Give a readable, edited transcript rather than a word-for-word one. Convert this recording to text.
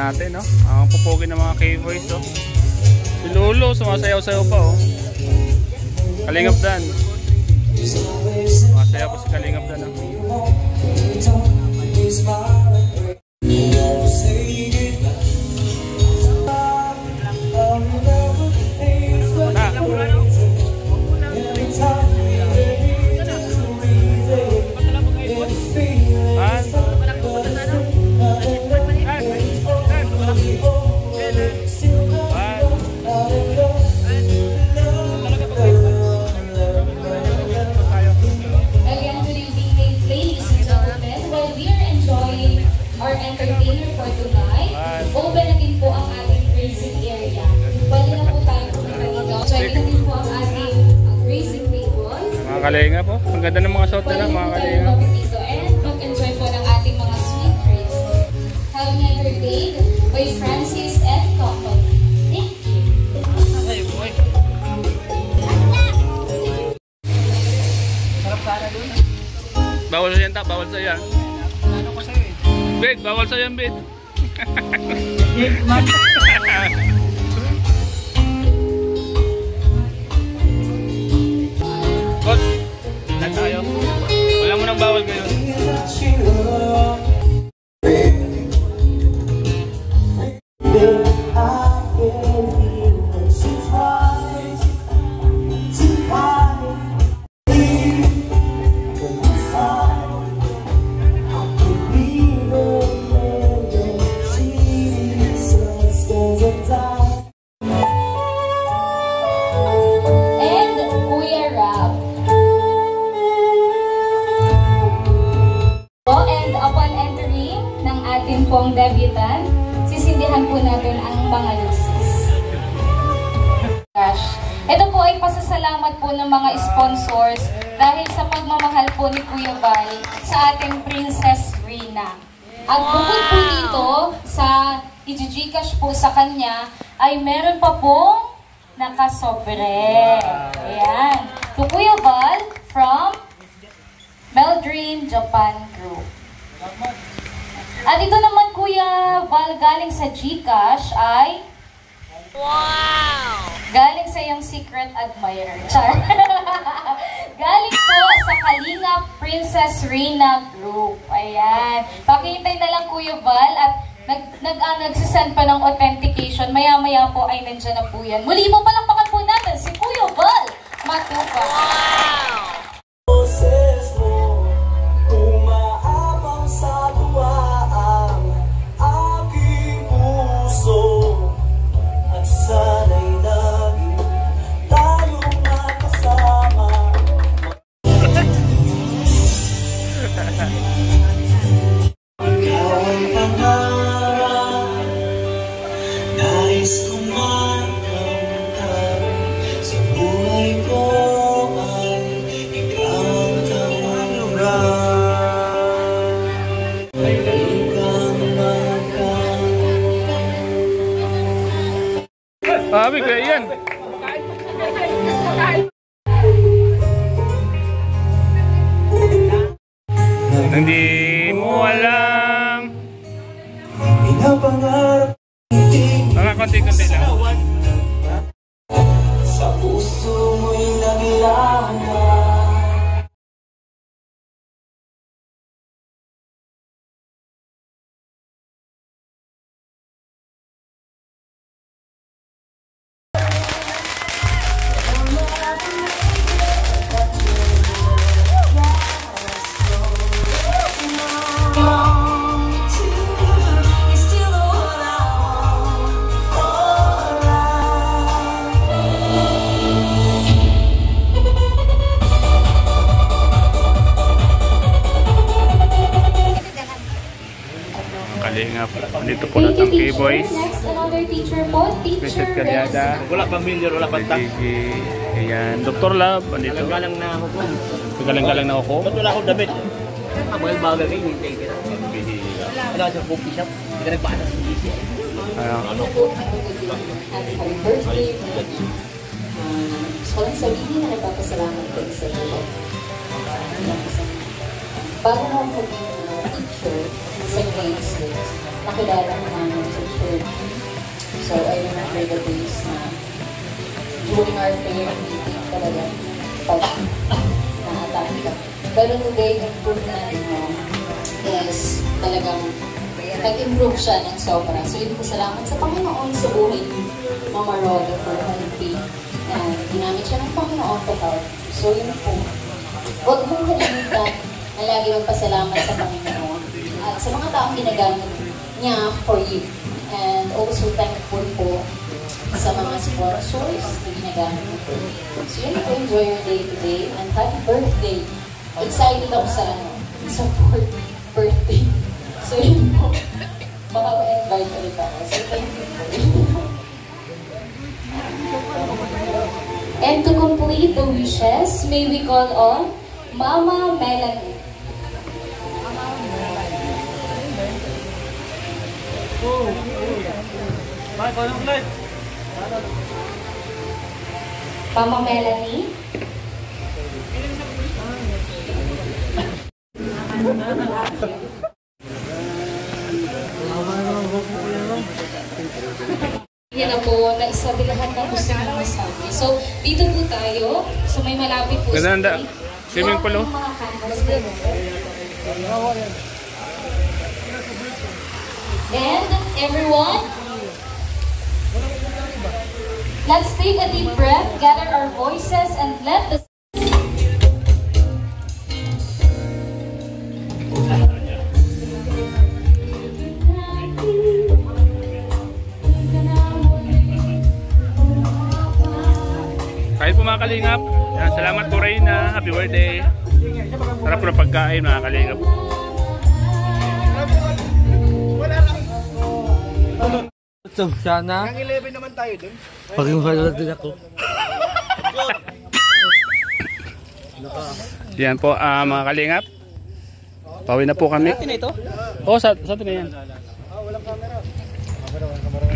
natin, no? Ang pupugi ng mga K-boys, oh. Si Lolo, sumasayaw-sayaw pa, oh. Kalingap Dan. Sumasayaw pa si Kalingap Dan, oh. Kalinga po. Ang ganda ng mga suot nila, mga kalinga. And mag-enjoy po ng ating mga sweet drinks. Having entertained by Francis and Company. Thank you. Bawal sa yan, bawal sa yan. Ano ko sa'yo eh? Bed, bawal sa yan, Bed. God, lahat tayo. Wala mo nang bawal kayo. Pong debutant, sisindihan po natin ang mga lusis. Ito po ay pasasalamat po ng mga sponsors dahil sa pagmamahal po ni Kuya Val sa ating Princess Rina. At bukod po dito sa i-Gcash po sa kanya ay meron pa pong nakasobre. Ayan. To Kuya Val from Meldream Japan Group. At ito naman Kuya Val galing sa Gcash ay wow! Galing sa iyong secret admirer. Char. Galing po sa Kalingap Princess Rina Group. Ayan. Pakihintay na lang Kuya Val at nagsisend pa ng authentication. Maya-maya po ay nandiyan na po yan. Muli po palampakan po natin si Kuya Val Matupa. Wow! Sabi ko yan. Hindi mo alam. Mga konti-konti lang. Sa puso mo'y naglaho. Kalingap. Dito po natin K-boys. Vincent Calyada. Wala pang million, wala pang tax. Ayan. Dr. Love. Andito. Galang na ako po. Galang-galang na ako. Ba't wala akong damit? Mga bagay kayo, hindi kita. Wala sa coffee shop. Hindi ka nagbata sa DC. Ano? Happy birthday. Gusto ko lang sabihin na nagpapasalamat ko sa iyo. Bago mo ako teacher sa grade 6, nakilala ko namin sa church. So, I remember the days na during our prayer meeting talaga, pag na-attack ka. Pero today, improve na rin mo is talagang nag-improve siya ng sobra. So, yun po salamat sa Panginoon sa buhay ni Mama Roda for helping. And ginamit siya ng Panginoon to help. So, yun po. Huwag mong kalimutan na lagi magpasalamat sa Panginoon at sa mga taong ginagamit niya for you. And also thankful po sa mga sponsors na ginagamit mo po. So, yun po. Enjoy your day today and happy birthday. Excited ako sa 4th birthday. So, yun po. Baka ma-invite ulit ako. So, thank you po. And to complete the wishes, may we call on Mama Melanie. Mama Melanie. Yan na po, naisabi lahat na gusto nyo masabi. So, dito po tayo. So, may malapit po sa Ganda. Swimming pool, oh. mga candles po. And, everyone, let's take a deep breath, gather our voices, and let the Kahit po mga kalingap. Yan, salamat po Reyna. Happy birthday. Sarap po ng pagkain mga kalingap. So, sana. Ang 11 naman tayo dun. Pag-iwala din ako. Yan po mga kalingap. Pauwi na po kami. Ito na ito? Oo, sa atin na yan. Walang camera.